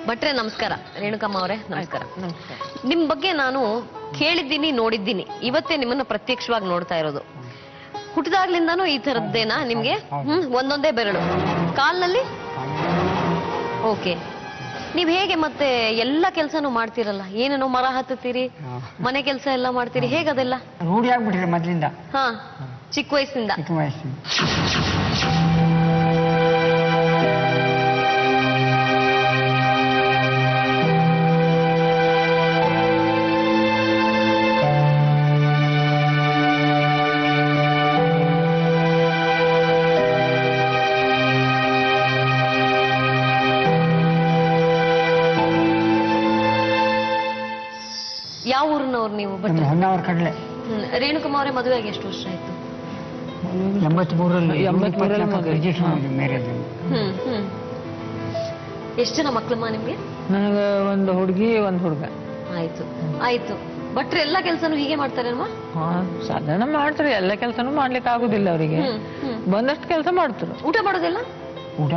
ಭಟ್ರೆ ನಮಸ್ಕಾರ. ರೇಣುಕಮ್ಮ ಅವರೇ ನಮಸ್ಕಾರ. ನಿಮ್ ಬಗ್ಗೆ ನಾನು ಕೇಳಿದ್ದೀನಿ, ನೋಡಿದ್ದೀನಿ, ಇವತ್ತೇ ನಿಮ್ಮನ್ನ ಪ್ರತ್ಯಕ್ಷವಾಗಿ ನೋಡ್ತಾ ಇರೋದು. ಹುಟ್ಟಿದಾಗ್ಲಿಂದಾನು ಈ ತರದ್ದೇನಾ ನಿಮ್ಗೆ? ಒಂದೊಂದೇ ಬೆರಳು ಕಾಲ್ನಲ್ಲಿ. ಓಕೆ, ನೀವ್ ಹೇಗೆ ಮತ್ತೆ ಎಲ್ಲ ಕೆಲ್ಸನೂ ಮಾಡ್ತೀರಲ್ಲ, ಏನೇನೋ ಮರ ಹತ್ತುತ್ತೀರಿ, ಮನೆ ಕೆಲಸ ಎಲ್ಲ ಮಾಡ್ತೀರಿ, ಹೇಗದೆಲ್ಲ ರೂಢಿ ಆಗ್ಬಿಟ್ರೆ ಮೊದ್ಲಿಂದ? ಹಾ, ಚಿಕ್ಕ ವಯಸ್ಸಿಂದ. ಯಾವ ಊರಿನವ್ರು ನೀವು? ಹೊನ್ನಾವರ ಕಡಲೆ. ರೇಣುಕಮ್ಮ ಅವರೇ ಮದುವೆ ಆಗಿ ಎಷ್ಟು ವರ್ಷ ಆಯ್ತು? 83ರಲ್ಲಿ ಎಷ್ಟು ಜನ ಮಕ್ಳಮ್ಮ ನಿಮ್ಗೆ? ನನಗೆ ಒಂದು ಹುಡುಗಿ ಒಂದು ಹುಡುಗ. ಆಯ್ತು ಆಯ್ತು. ಭಟ್ರು ಎಲ್ಲಾ ಕೆಲ್ಸನೂ ಹೀಗೆ ಮಾಡ್ತಾರಲ್ವಾ? ಸಾಧಾರಣ ಮಾಡ್ತಾರೆ, ಎಲ್ಲ ಕೆಲಸನೂ ಮಾಡ್ಲಿಕ್ಕೆ ಆಗುದಿಲ್ಲ ಅವರಿಗೆ. ಬಂದಷ್ಟು ಕೆಲಸ ಮಾಡ್ತಾರೆ. ಊಟ ಮಾಡೋದೆಲ್ಲ ಊಟ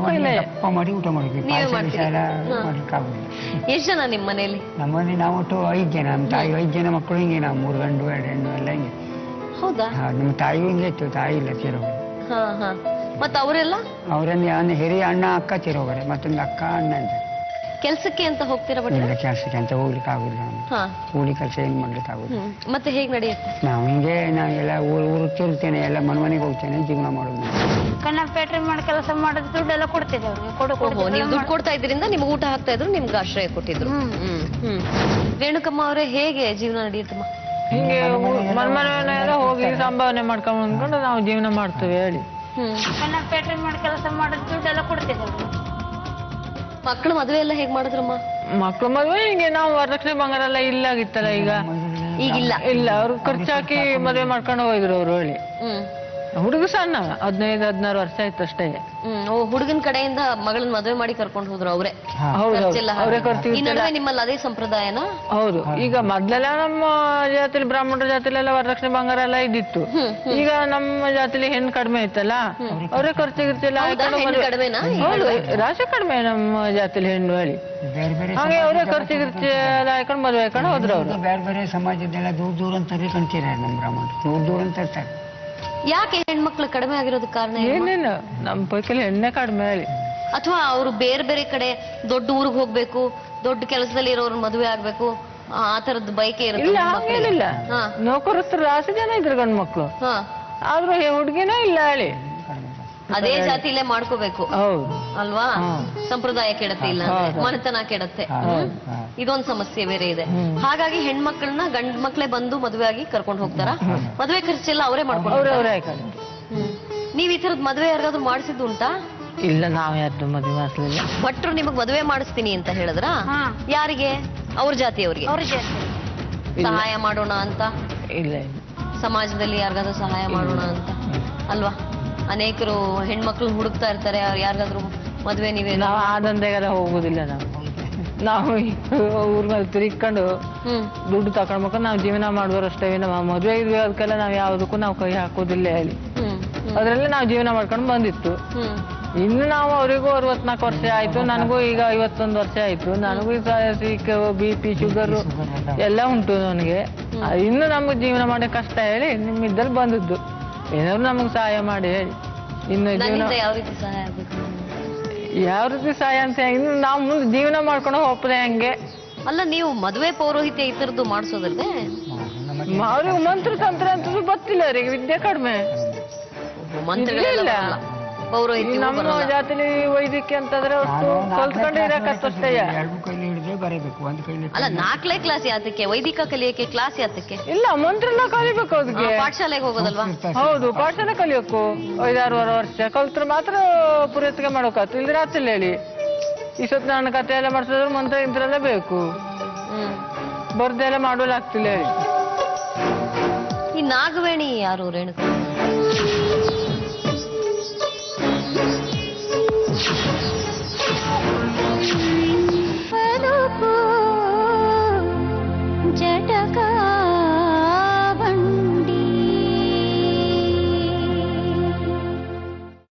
ಮಾಡಿ ಊಟ ಮಾಡ್ಲಿಕ್ಕೆ ಆಗುದಿಲ್ಲ. ಎಷ್ಟು ಜನ ನಿಮ್ ಮನೆಯಲ್ಲಿ? ನಮ್ಮಲ್ಲಿ ನಾವು ಒಟ್ಟು 5 ಜನ. ನಮ್ಮ ತಾಯಿ 5 ಜನ ಮಕ್ಕಳು. ಹಿಂಗೆ ನಾವು 3 ಗಂಡು 2 ಹೆಣ್ಣು ಎಲ್ಲ ಹಿಂಗೆ. ಹೌದಾ? ನಮ್ಮ ತಾಯಿ ಹಿಂಗೆ ಇತ್ತು. ತಾಯಿ ಇಲ್ಲ, ತೀರೋಗರೆ. ಹಾ ಹಾ. ಮತ್ತೆ ಅವರೆಲ್ಲ? ಅವರನ್ನ ಹಿರಿಯ ಅಣ್ಣ ಅಕ್ಕ ತೀರೋಗರೆ. ಮತ್ತೊಂದು ಅಕ್ಕ ಅಣ್ಣ ಅಂತ. ಕೆಲ್ಸಕ್ಕೆ ಅಂತ ಹೋಗ್ತೀರಾ? ಇಲ್ಲ, ಕೆಲ್ಸಕ್ಕೆ ಅಂತ ಹೋಗ್ಲಿಕ್ಕೆ ಆಗುದಿಲ್ಲ. ಕೂಲಿ ಕೆಲಸ ಏನ್ ಮಾಡ್ಲಿಕ್ಕೆ ಆಗುದಿಲ್ಲ. ಮತ್ತೆ ಹೇಗ್ ನಡೆಯುತ್ತೆ? ನಾವು ಹಿಂಗೆ ನಾವೆಲ್ಲ ಊರು ತಿರುತ್ತೇನೆ, ಎಲ್ಲ ಮನೆಗೆ ಹೋಗ್ತೇನೆ, ಜೀವನ ಮಾಡೋದು. ಫ್ಯಾಕ್ಟ್ರಿ ಮಾಡಿ ಕೆಲಸ ಮಾಡೋದು, ದುಡ್ಡೆಲ್ಲ ಕೊಡ್ತಿದ್ದೆ ಅವ್ರಿಗೆ. ನೀವು ದುಡ್ಡು ಕೊಡ್ತಾ ಇದ್ರಿಂದ ನಿಮ್ಗೆ ಊಟ ಹಾಕ್ತಾ ಇದ್ರು, ನಿಮ್ಗೆ ಆಶ್ರಯ ಕೊಟ್ಟಿದ್ರು. ರೇಣುಕಮ್ಮ ಅವರೇ, ಹೇಗೆ ಜೀವನ ನಡೆಯುತ್ತಮ್ಮ? ಹಿಂಗೆ ಮನೆಯಲ್ಲ ಹೋಗಿ ಸಂಭಾವನೆ ಮಾಡ್ಕೊಂಡು ಅಂದ್ಕೊಂಡು ನಾವು ಜೀವನ ಮಾಡ್ತೇವೆ ಹೇಳಿ. ಫ್ಯಾಕ್ಟ್ರಿ ಮಾಡಿ ಕೆಲಸ ಮಾಡೋದು, ದುಡ್ಡೆಲ್ಲ ಕೊಡ್ತಿದ್ದೆ ಅವ್ರಿಗೆ. ಮಕ್ಕಳು ಮದುವೆ ಎಲ್ಲ ಹೇಗ್ ಮಾಡಿದ್ರಮ್ಮ? ಮಕ್ಳು ಮದುವೆ ಹಿಂಗೆ ನಾವು ವರದಕ್ಷಿಣೆ ಬಂಗಾರ ಎಲ್ಲ ಇಲ್ಲಾಗಿತ್ತಲ್ಲ, ಈಗಿಲ್ಲ. ಇಲ್ಲ, ಅವ್ರು ಖರ್ಚಾಕಿ ಮದುವೆ ಮಾಡ್ಕೊಂಡು ಹೋಗಿದ್ರು ಅವ್ರು ಹೇಳಿ. ಹುಡುಗ ಸಣ್ಣ 15-16 ವರ್ಷ ಆಯ್ತು ಅಷ್ಟೇ. ಹುಡುಗನ ಕಡೆಯಿಂದ ಮಗಳನ್ನ ಮದುವೆ ಮಾಡಿ ಕರ್ಕೊಂಡು ಹೋದ್ರು ಅವರೇ? ಅವರೇ ಖರ್ಚು. ನಿಮ್ಮಲ್ಲಿ ಅದೇ ಸಂಪ್ರದಾಯನ? ಹೌದು. ಈಗ ಮೊದ್ಲೆಲ್ಲ ನಮ್ಮ ಜಾತಿಲಿ, ಬ್ರಾಹ್ಮಣರ ಜಾತಿಲೆಲ್ಲ ವರದಕ್ಷಿಣೆ ಬಂಗಾರ ಎಲ್ಲ ಇದ್ದಿತ್ತು. ಈಗ ನಮ್ಮ ಜಾತಿಲಿ ಹೆಣ್ಣು ಕಡಿಮೆ ಇತ್ತಲ್ಲ, ಅವರೇ ಖರ್ಚು ಗಿರ್ಚೆಲ್ಲ ರಾಶಿ ಕಡಿಮೆ ನಮ್ಮ ಜಾತಿಲಿ ಹೆಣ್ಣು ಹೇಳಿ. ಹಾಗೆ ಅವರೇ ಖರ್ಚು ಗಿರ್ಚೆ ಎಲ್ಲ ಹಾಕೊಂಡು ಮದುವೆ ಹಾಕೊಂಡು ಹೋದ್ರು ಅವ್ರು. ಬೇರೆ ಬೇರೆ ಸಮಾಜದೆಲ್ಲ ದೂರ ಅಂತ ಕಂತೀರ ನಮ್ಮ ಬ್ರಾಹ್ಮಣರು, ದೂರ ಅಂತ ಇರ್ತಾರೆ. ಯಾಕೆ ಹೆಣ್ಮಕ್ಳು ಕಡಿಮೆ ಆಗಿರೋದಕ್ಕೆ ಕಾರಣ ಏನೇನು? ನಮ್ಮ ಪೈಕಲ್ಲಿ ಹೆಣ್ಣೆ ಕಡಿಮೆ ಹೇಳಿ. ಅಥವಾ ಅವರು ಬೇರೆ ಬೇರೆ ಕಡೆ ದೊಡ್ಡ ಊರಿಗೆ ಹೋಗ್ಬೇಕು, ದೊಡ್ಡ ಕೆಲಸದಲ್ಲಿ ಇರೋರು ಮದುವೆ ಆಗ್ಬೇಕು, ಆ ತರದ್ ಬಯಕೆ ಇರುತ್ತೆ? ಹಾಗೇನಿಲ್ಲ, ನೌಕರಸ್ಥರು ರಾಶಿ ಜನ ಇದ್ರು ಗಂಡು ಮಕ್ಳು. ಆದ್ರೂ ಹುಡುಗಿನೇ ಇಲ್ಲ ಹೇಳಿ. ಅದೇ ಜಾತಿಲೇ ಮಾಡ್ಕೋಬೇಕು ಅಲ್ವಾ? ಸಂಪ್ರದಾಯ ಕೆಡತ್ತೆ, ಇಲ್ಲ ಮನೆತನ ಕೆಡತ್ತೆ. ಇದೊಂದ್ ಸಮಸ್ಯೆ ಬೇರೆ ಇದೆ. ಹಾಗಾಗಿ ಹೆಣ್ಮಕ್ಳನ್ನ ಗಂಡ್ ಮಕ್ಳೇ ಬಂದು ಮದುವೆ ಆಗಿ ಕರ್ಕೊಂಡು ಹೋಗ್ತಾರ. ಮದುವೆ ಖರ್ಚೆಲ್ಲ ಅವರೇ ಮಾಡ್ಕೊಂಡು. ನೀವ್ ಈ ತರದ್ ಮದುವೆ ಯಾರಿಗಾದ್ರು ಮಾಡಿಸಿದ್ದು ಉಂಟಾ? ಇಲ್ಲ, ನಾವ್ ಯಾರು ಮದುವೆ ಮಾಡಿಸ್ಲಿಲ್ಲ. ಭಟ್ರು ನಿಮಗ್ ಮದುವೆ ಮಾಡಿಸ್ತೀನಿ ಅಂತ ಹೇಳಿದ್ರ? ಯಾರಿಗೆ? ಅವ್ರ ಜಾತಿಯವ್ರಿಗೆ ಸಹಾಯ ಮಾಡೋಣ ಅಂತ? ಇಲ್ಲ, ಸಮಾಜದಲ್ಲಿ ಯಾರಿಗಾದ್ರೂ ಸಹಾಯ ಮಾಡೋಣ ಅಂತ ಅಲ್ವಾ? ಅನೇಕರು ಹೆಣ್ಮಕ್ಳು ಹುಡುಕ್ತಾ ಇರ್ತಾರೆ, ಯಾರಿಗಾದ್ರೂ ಮದ್ವೆ. ನೀವೇ? ನಾವು ಆ ದಂಧೆಗೆಲ್ಲ ಹೋಗುದಿಲ್ಲ. ನಾವು ಊರ್ನಲ್ಲಿ ತಿರ್ಕೊಂಡು ದುಡ್ಡು ತಕೊಂಡ್ಬೇಕು, ನಾವು ಜೀವನ ಮಾಡುವರು ಅಷ್ಟೇ. ನಮ್ಮ ಮದ್ವೆ ಇದ್ವಿ ಅದಕ್ಕೆಲ್ಲ ನಾವ್ ಯಾವ್ದಕ್ಕೂ ನಾವು ಕೈ ಹಾಕೋದಿಲ್ಲ ಹೇಳಿ. ಅದ್ರಲ್ಲಿ ನಾವು ಜೀವನ ಮಾಡ್ಕೊಂಡು ಬಂದಿತ್ತು. ಇನ್ನು ನಾವು ಅವರಿಗೂ 64 ವರ್ಷ ಆಯ್ತು, ನನಗೂ ಈಗ 51 ವರ್ಷ ಆಯ್ತು. ನನಗೂ BP ಶುಗರ್ ಎಲ್ಲ ಉಂಟು ನನಗೆ. ಇನ್ನು ನಮ್ಗೆ ಜೀವನ ಮಾಡೋ ಕಷ್ಟ ಹೇಳಿ ನಿಮ್ಮಿದ್ದಲ್ಲಿ ಬಂದದ್ದು. ಏನಾದ್ರು ನಮಗ್ ಸಹಾಯ ಮಾಡಿ ಹೇಳಿ. ಇನ್ನು ಯಾವ ರೀತಿ ಸಹಾಯ ಆಗ್ಬೇಕು? ಯಾವ ರೀತಿ ಸಹಾಯ ಅಂತ ಇನ್ನು ನಾವು ಮುಂದೆ ಜೀವನ ಮಾಡ್ಕೊಂಡು ಹೋಗ್ತದೆ ಹಂಗೆ. ಅಲ್ಲ, ನೀವು ಮದುವೆ ಪೌರೋಹಿತ್ಯ ಈ ತರದ್ದು ಮಾಡಿಸೋದಲ್ವೇ? ಅವ್ರಿಗೆ ಮಂತ್ರ ತಂತ್ರ ಅಂತ ಗೊತ್ತಿಲ್ಲ, ಅವ್ರಿಗೆ ವಿದ್ಯೆ ಕಡಿಮೆ. ಮಂತ್ರಗಳಿಲ್ಲ, ಪೌರೋಹಿತ್ಯ. ನಮ್ಮ ಜಾತಿಲಿ ವೈದ್ಯಕೀಯ ಅಂತಂದ್ರೆ ಅಷ್ಟು ಕಲ್ತ್ಕೊಂಡು ಇರಕಷ್ಟೇ. ಅಲ್ಲ, 4ನೇ ಕ್ಲಾಸ್ ಯಾತಕ್ಕೆ? ವೈದಿಕ ಕಲಿಯಕ್ಕೆ ಕ್ಲಾಸ್ ಯಾತಕ್ಕೆ? ಇಲ್ಲ, ಮಂತ್ರ ಎಲ್ಲ ಕಲಿಬೇಕು. ಅದಕ್ಕೆ ಪಾಠಶಾಲೆಗೆ ಹೋಗೋದಲ್ವಾ? ಹೌದು, ಪಾಠಶಾಲೆ ಕಲಿಯಬೇಕು. 5-6 ವರ್ಷ ಕಲ್ತ್ರೆ ಮಾತ್ರ ಪುರೋಹಿತಿಗೆ ಮಾಡೋಕಾಯ್ತು. ಇಲ್ದ್ರೆ ಆತಿಲ್ಲ ಹೇಳಿ. ಈ ಸತ್ಯನಾರಾಯಣ ಕಥೆ ಎಲ್ಲ ಮಾಡ್ಸಿದ್ರೆ ಮಂತ್ರ ಇಂದ್ರೆಲ್ಲ ಬೇಕು. ಬರ್ದೆಲ್ಲ ಮಾಡೋಲಾಗ್ತಿಲ್ಲ ಹೇಳಿ. ಈ ನಾಗವೇಣಿ ಯಾರು ರೇಣುಕಾ?